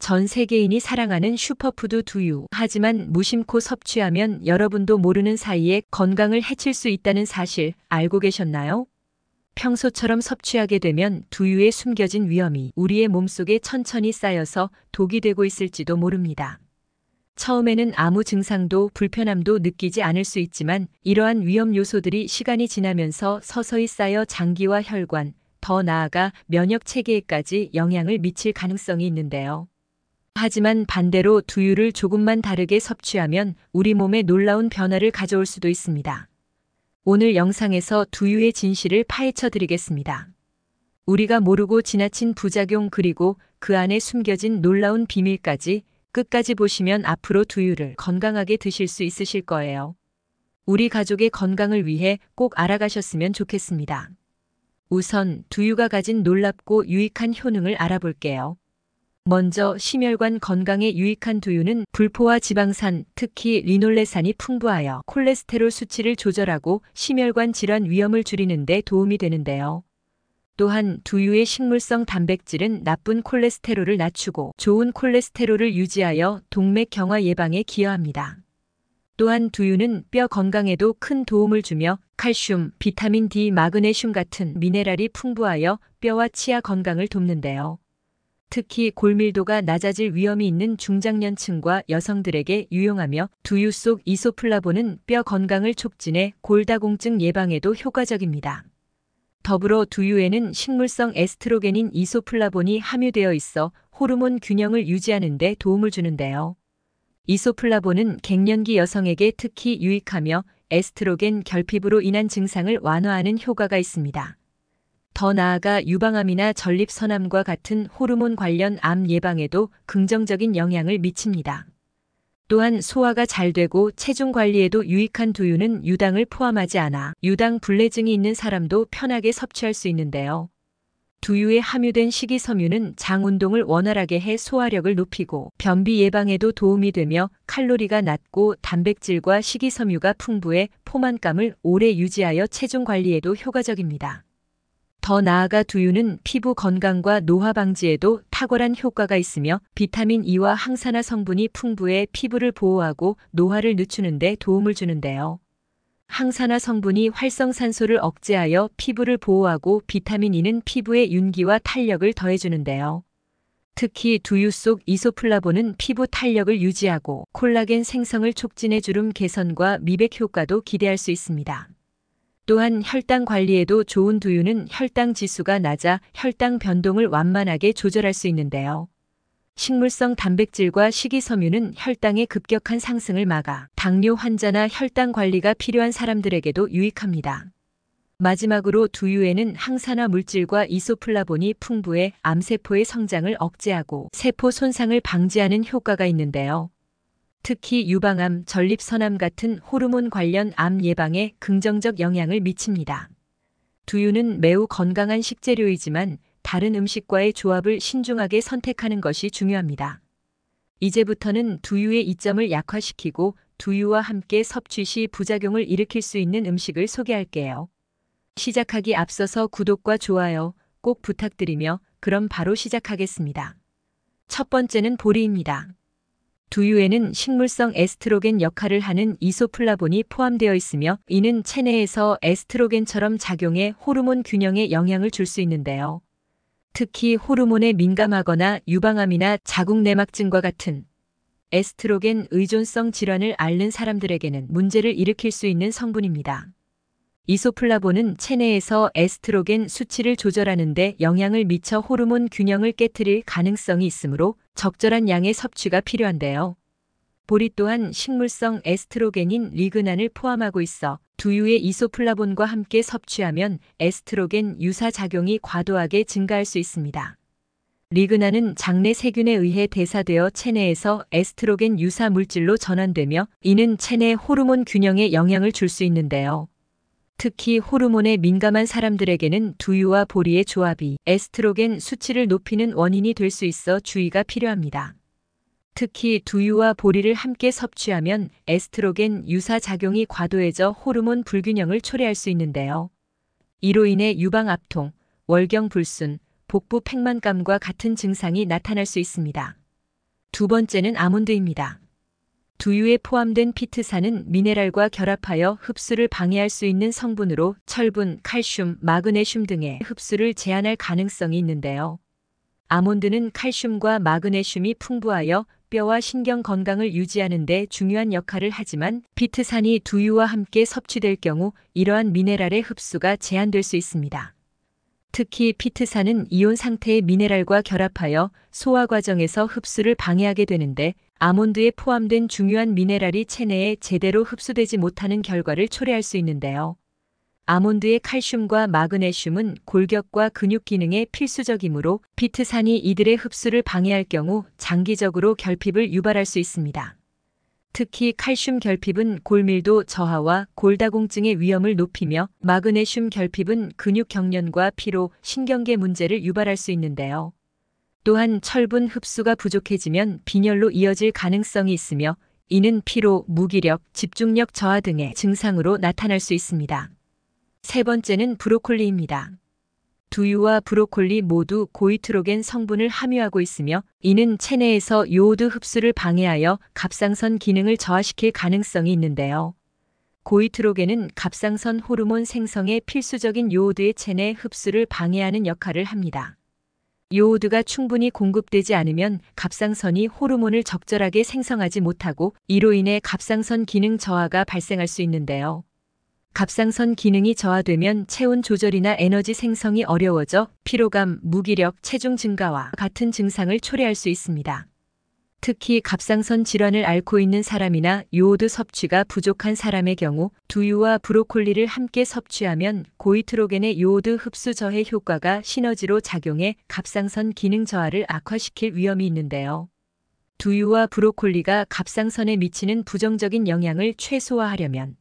전 세계인이 사랑하는 슈퍼푸드 두유. 하지만 무심코 섭취하면 여러분도 모르는 사이에 건강을 해칠 수 있다는 사실 알고 계셨나요? 평소처럼 섭취하게 되면 두유에 숨겨진 위험이 우리의 몸속에 천천히 쌓여서 독이 되고 있을지도 모릅니다. 처음에는 아무 증상도 불편함도 느끼지 않을 수 있지만 이러한 위험 요소들이 시간이 지나면서 서서히 쌓여 장기와 혈관, 더 나아가 면역 체계에까지 영향을 미칠 가능성이 있는데요. 하지만 반대로 두유를 조금만 다르게 섭취하면 우리 몸에 놀라운 변화를 가져올 수도 있습니다. 오늘 영상에서 두유의 진실을 파헤쳐 드리겠습니다. 우리가 모르고 지나친 부작용 그리고 그 안에 숨겨진 놀라운 비밀까지 끝까지 보시면 앞으로 두유를 건강하게 드실 수 있으실 거예요. 우리 가족의 건강을 위해 꼭 알아가셨으면 좋겠습니다. 우선 두유가 가진 놀랍고 유익한 효능을 알아볼게요. 먼저 심혈관 건강에 유익한 두유는 불포화 지방산, 특히 리놀레산이 풍부하여 콜레스테롤 수치를 조절하고 심혈관 질환 위험을 줄이는 데 도움이 되는데요. 또한 두유의 식물성 단백질은 나쁜 콜레스테롤을 낮추고 좋은 콜레스테롤을 유지하여 동맥 경화 예방에 기여합니다. 또한 두유는 뼈 건강에도 큰 도움을 주며 칼슘, 비타민 D, 마그네슘 같은 미네랄이 풍부하여 뼈와 치아 건강을 돕는데요. 특히 골밀도가 낮아질 위험이 있는 중장년층과 여성들에게 유용하며 두유 속 이소플라본은 뼈 건강을 촉진해 골다공증 예방에도 효과적입니다. 더불어 두유에는 식물성 에스트로겐인 이소플라본이 함유되어 있어 호르몬 균형을 유지하는 데 도움을 주는데요. 이소플라본은 갱년기 여성에게 특히 유익하며 에스트로겐 결핍으로 인한 증상을 완화하는 효과가 있습니다. 더 나아가 유방암이나 전립선암과 같은 호르몬 관련 암 예방에도 긍정적인 영향을 미칩니다. 또한 소화가 잘 되고 체중 관리에도 유익한 두유는 유당을 포함하지 않아 유당 불내증이 있는 사람도 편하게 섭취할 수 있는데요. 두유에 함유된 식이섬유는 장 운동을 원활하게 해 소화력을 높이고 변비 예방에도 도움이 되며 칼로리가 낮고 단백질과 식이섬유가 풍부해 포만감을 오래 유지하여 체중 관리에도 효과적입니다. 더 나아가 두유는 피부 건강과 노화 방지에도 탁월한 효과가 있으며 비타민 E와 항산화 성분이 풍부해 피부를 보호하고 노화를 늦추는 데 도움을 주는데요. 항산화 성분이 활성산소를 억제하여 피부를 보호하고 비타민 E는 피부의 윤기와 탄력을 더해주는데요. 특히 두유 속 이소플라본은 피부 탄력을 유지하고 콜라겐 생성을 촉진해 주름 개선과 미백 효과도 기대할 수 있습니다. 또한 혈당 관리에도 좋은 두유는 혈당 지수가 낮아 혈당 변동을 완만하게 조절할 수 있는데요. 식물성 단백질과 식이섬유는 혈당의 급격한 상승을 막아 당뇨 환자나 혈당 관리가 필요한 사람들에게도 유익합니다. 마지막으로 두유에는 항산화 물질과 이소플라본이 풍부해 암세포의 성장을 억제하고 세포 손상을 방지하는 효과가 있는데요. 특히 유방암, 전립선암 같은 호르몬 관련 암 예방에 긍정적 영향을 미칩니다. 두유는 매우 건강한 식재료이지만 다른 음식과의 조합을 신중하게 선택하는 것이 중요합니다. 이제부터는 두유의 이점을 약화시키고 두유와 함께 섭취 시 부작용을 일으킬 수 있는 음식을 소개할게요. 시작하기 앞서서 구독과 좋아요 꼭 부탁드리며 그럼 바로 시작하겠습니다. 첫 번째는 보리입니다. 두유에는 식물성 에스트로겐 역할을 하는 이소플라본이 포함되어 있으며 이는 체내에서 에스트로겐처럼 작용해 호르몬 균형에 영향을 줄 수 있는데요. 특히 호르몬에 민감하거나 유방암이나 자궁내막증과 같은 에스트로겐 의존성 질환을 앓는 사람들에게는 문제를 일으킬 수 있는 성분입니다. 이소플라본은 체내에서 에스트로겐 수치를 조절하는 데 영향을 미쳐 호르몬 균형을 깨트릴 가능성이 있으므로 적절한 양의 섭취가 필요한데요. 보리 또한 식물성 에스트로겐인 리그난을 포함하고 있어 두유의 이소플라본과 함께 섭취하면 에스트로겐 유사 작용이 과도하게 증가할 수 있습니다. 리그난은 장내 세균에 의해 대사되어 체내에서 에스트로겐 유사 물질로 전환되며 이는 체내 호르몬 균형에 영향을 줄 수 있는데요. 특히 호르몬에 민감한 사람들에게는 두유와 보리의 조합이 에스트로겐 수치를 높이는 원인이 될 수 있어 주의가 필요합니다. 특히 두유와 보리를 함께 섭취하면 에스트로겐 유사 작용이 과도해져 호르몬 불균형을 초래할 수 있는데요. 이로 인해 유방압통, 월경불순, 복부 팽만감과 같은 증상이 나타날 수 있습니다. 두 번째는 아몬드입니다. 두유에 포함된 피트산은 미네랄과 결합하여 흡수를 방해할 수 있는 성분으로 철분, 칼슘, 마그네슘 등의 흡수를 제한할 가능성이 있는데요. 아몬드는 칼슘과 마그네슘이 풍부하여 뼈와 신경 건강을 유지하는 데 중요한 역할을 하지만 피트산이 두유와 함께 섭취될 경우 이러한 미네랄의 흡수가 제한될 수 있습니다. 특히 피트산은 이온 상태의 미네랄과 결합하여 소화 과정에서 흡수를 방해하게 되는데 아몬드에 포함된 중요한 미네랄이 체내에 제대로 흡수되지 못하는 결과를 초래할 수 있는데요. 아몬드의 칼슘과 마그네슘은 골격과 근육 기능에 필수적이므로 피트산이 이들의 흡수를 방해할 경우 장기적으로 결핍을 유발할 수 있습니다. 특히 칼슘 결핍은 골밀도 저하와 골다공증의 위험을 높이며 마그네슘 결핍은 근육 경련과 피로, 신경계 문제를 유발할 수 있는데요. 또한 철분 흡수가 부족해지면 빈혈로 이어질 가능성이 있으며 이는 피로, 무기력, 집중력 저하 등의 증상으로 나타날 수 있습니다. 세 번째는 브로콜리입니다. 두유와 브로콜리 모두 고이트로겐 성분을 함유하고 있으며 이는 체내에서 요오드 흡수를 방해하여 갑상선 기능을 저하시킬 가능성이 있는데요. 고이트로겐은 갑상선 호르몬 생성에 필수적인 요오드의 체내 흡수를 방해하는 역할을 합니다. 요오드가 충분히 공급되지 않으면 갑상선이 호르몬을 적절하게 생성하지 못하고 이로 인해 갑상선 기능 저하가 발생할 수 있는데요. 갑상선 기능이 저하되면 체온 조절이나 에너지 생성이 어려워져 피로감, 무기력, 체중 증가와 같은 증상을 초래할 수 있습니다. 특히 갑상선 질환을 앓고 있는 사람이나 요오드 섭취가 부족한 사람의 경우 두유와 브로콜리를 함께 섭취하면 고이트로겐의 요오드 흡수 저해 효과가 시너지로 작용해 갑상선 기능 저하를 악화시킬 위험이 있는데요. 두유와 브로콜리가 갑상선에 미치는 부정적인 영향을 최소화하려면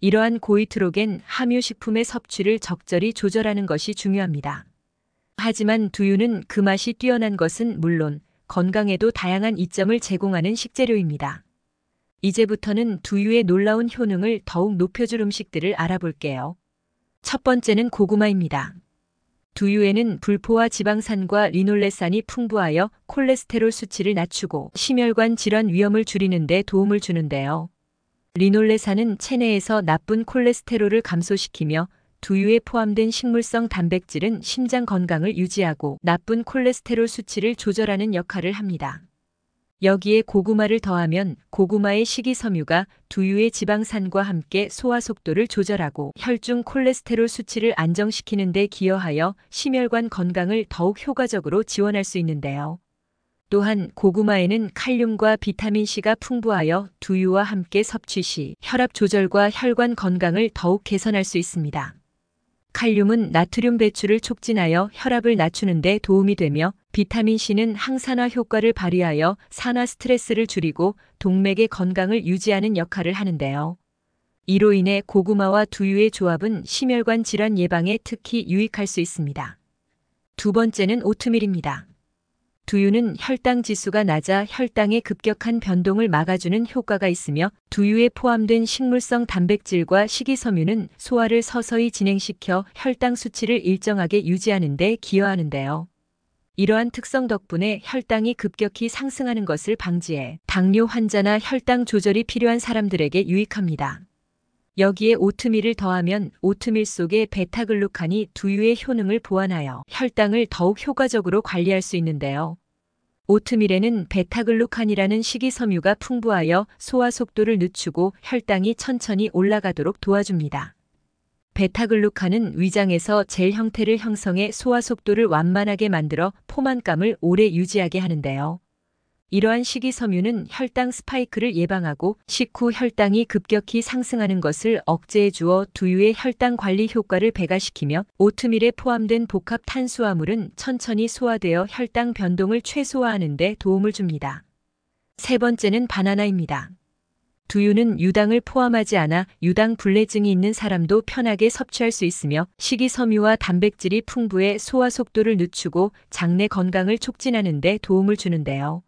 이러한 고이트로겐 함유 식품의 섭취를 적절히 조절하는 것이 중요합니다. 하지만 두유는 그 맛이 뛰어난 것은 물론 건강에도 다양한 이점을 제공하는 식재료입니다. 이제부터는 두유의 놀라운 효능을 더욱 높여줄 음식들을 알아볼게요. 첫 번째는 고구마입니다. 두유에는 불포화 지방산과 리놀레산이 풍부하여 콜레스테롤 수치를 낮추고 심혈관 질환 위험을 줄이는 데 도움을 주는데요. 리놀레산은 체내에서 나쁜 콜레스테롤을 감소시키며 두유에 포함된 식물성 단백질은 심장 건강을 유지하고 나쁜 콜레스테롤 수치를 조절하는 역할을 합니다. 여기에 고구마를 더하면 고구마의 식이섬유가 두유의 지방산과 함께 소화 속도를 조절하고 혈중 콜레스테롤 수치를 안정시키는 데 기여하여 심혈관 건강을 더욱 효과적으로 지원할 수 있는데요. 또한 고구마에는 칼륨과 비타민C가 풍부하여 두유와 함께 섭취 시 혈압 조절과 혈관 건강을 더욱 개선할 수 있습니다. 칼륨은 나트륨 배출을 촉진하여 혈압을 낮추는 데 도움이 되며 비타민C는 항산화 효과를 발휘하여 산화 스트레스를 줄이고 동맥의 건강을 유지하는 역할을 하는데요. 이로 인해 고구마와 두유의 조합은 심혈관 질환 예방에 특히 유익할 수 있습니다. 두 번째는 오트밀입니다. 두유는 혈당 지수가 낮아 혈당의 급격한 변동을 막아주는 효과가 있으며 두유에 포함된 식물성 단백질과 식이섬유는 소화를 서서히 진행시켜 혈당 수치를 일정하게 유지하는 데 기여하는데요. 이러한 특성 덕분에 혈당이 급격히 상승하는 것을 방지해 당뇨 환자나 혈당 조절이 필요한 사람들에게 유익합니다. 여기에 오트밀을 더하면 오트밀 속의 베타글루칸이 두유의 효능을 보완하여 혈당을 더욱 효과적으로 관리할 수 있는데요. 오트밀에는 베타글루칸이라는 식이섬유가 풍부하여 소화 속도를 늦추고 혈당이 천천히 올라가도록 도와줍니다. 베타글루칸은 위장에서 젤 형태를 형성해 소화 속도를 완만하게 만들어 포만감을 오래 유지하게 하는데요. 이러한 식이섬유는 혈당 스파이크를 예방하고 식후 혈당이 급격히 상승하는 것을 억제해 주어 두유의 혈당 관리 효과를 배가시키며 오트밀에 포함된 복합 탄수화물은 천천히 소화되어 혈당 변동을 최소화하는 데 도움을 줍니다. 세 번째는 바나나입니다. 두유는 유당을 포함하지 않아 유당 불내증이 있는 사람도 편하게 섭취할 수 있으며 식이섬유와 단백질이 풍부해 소화 속도를 늦추고 장내 건강을 촉진하는 데 도움을 주는데요.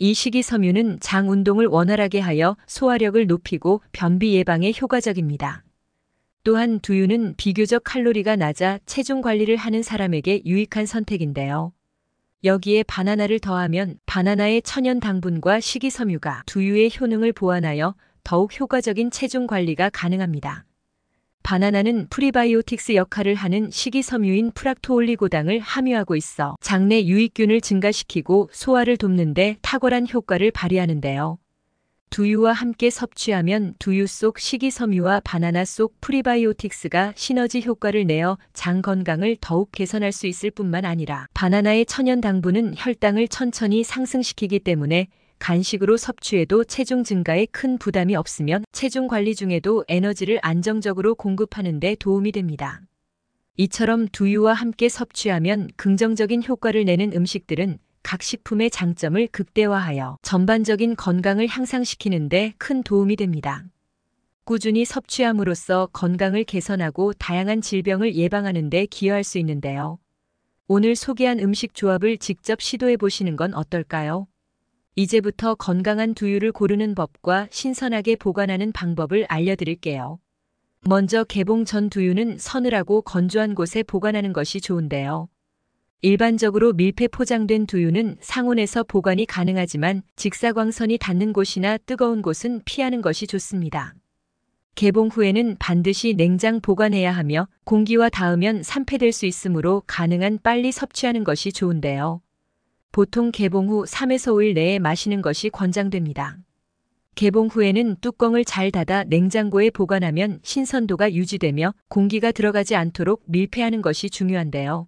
이 식이섬유는 장 운동을 원활하게 하여 소화력을 높이고 변비 예방에 효과적입니다. 또한 두유는 비교적 칼로리가 낮아 체중 관리를 하는 사람에게 유익한 선택인데요. 여기에 바나나를 더하면 바나나의 천연 당분과 식이섬유가 두유의 효능을 보완하여 더욱 효과적인 체중 관리가 가능합니다. 바나나는 프리바이오틱스 역할을 하는 식이섬유인 프락토올리고당을 함유하고 있어 장내 유익균을 증가시키고 소화를 돕는 데 탁월한 효과를 발휘하는데요. 두유와 함께 섭취하면 두유 속 식이섬유와 바나나 속 프리바이오틱스가 시너지 효과를 내어 장 건강을 더욱 개선할 수 있을 뿐만 아니라 바나나의 천연 당분은 혈당을 천천히 상승시키기 때문에 간식으로 섭취해도 체중 증가에 큰 부담이 없으면 체중 관리 중에도 에너지를 안정적으로 공급하는 데 도움이 됩니다. 이처럼 두유와 함께 섭취하면 긍정적인 효과를 내는 음식들은 각 식품의 장점을 극대화하여 전반적인 건강을 향상시키는 데 큰 도움이 됩니다. 꾸준히 섭취함으로써 건강을 개선하고 다양한 질병을 예방하는 데 기여할 수 있는데요. 오늘 소개한 음식 조합을 직접 시도해 보시는 건 어떨까요? 이제부터 건강한 두유를 고르는 법과 신선하게 보관하는 방법을 알려드릴게요. 먼저 개봉 전 두유는 서늘하고 건조한 곳에 보관하는 것이 좋은데요. 일반적으로 밀폐 포장된 두유는 상온에서 보관이 가능하지만 직사광선이 닿는 곳이나 뜨거운 곳은 피하는 것이 좋습니다. 개봉 후에는 반드시 냉장 보관해야 하며 공기와 닿으면 산패될 수 있으므로 가능한 빨리 섭취하는 것이 좋은데요. 보통 개봉 후 3에서 5일 내에 마시는 것이 권장됩니다. 개봉 후에는 뚜껑을 잘 닫아 냉장고에 보관하면 신선도가 유지되며 공기가 들어가지 않도록 밀폐하는 것이 중요한데요.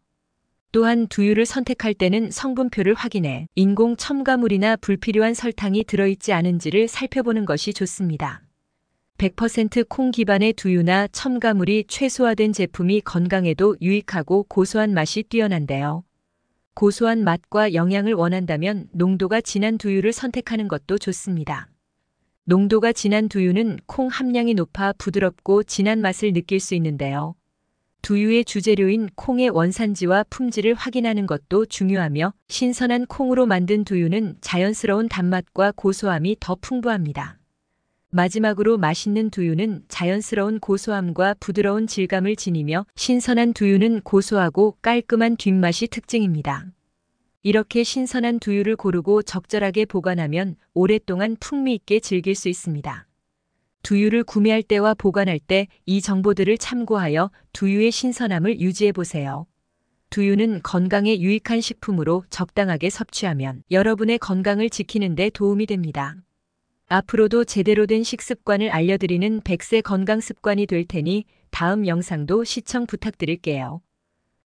또한 두유를 선택할 때는 성분표를 확인해 인공 첨가물이나 불필요한 설탕이 들어있지 않은지를 살펴보는 것이 좋습니다. 100% 콩 기반의 두유나 첨가물이 최소화된 제품이 건강에도 유익하고 고소한 맛이 뛰어난데요. 고소한 맛과 영양을 원한다면 농도가 진한 두유를 선택하는 것도 좋습니다. 농도가 진한 두유는 콩 함량이 높아 부드럽고 진한 맛을 느낄 수 있는데요. 두유의 주재료인 콩의 원산지와 품질을 확인하는 것도 중요하며 신선한 콩으로 만든 두유는 자연스러운 단맛과 고소함이 더 풍부합니다. 마지막으로 맛있는 두유는 자연스러운 고소함과 부드러운 질감을 지니며 신선한 두유는 고소하고 깔끔한 뒷맛이 특징입니다. 이렇게 신선한 두유를 고르고 적절하게 보관하면 오랫동안 풍미 있게 즐길 수 있습니다. 두유를 구매할 때와 보관할 때 이 정보들을 참고하여 두유의 신선함을 유지해 보세요. 두유는 건강에 유익한 식품으로 적당하게 섭취하면 여러분의 건강을 지키는 데 도움이 됩니다. 앞으로도 제대로 된 식습관을 알려드리는 100세 건강습관이 될 테니 다음 영상도 시청 부탁드릴게요.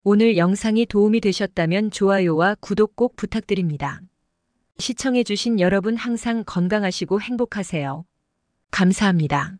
오늘 영상이 도움이 되셨다면 좋아요와 구독 꼭 부탁드립니다. 시청해주신 여러분 항상 건강하시고 행복하세요. 감사합니다.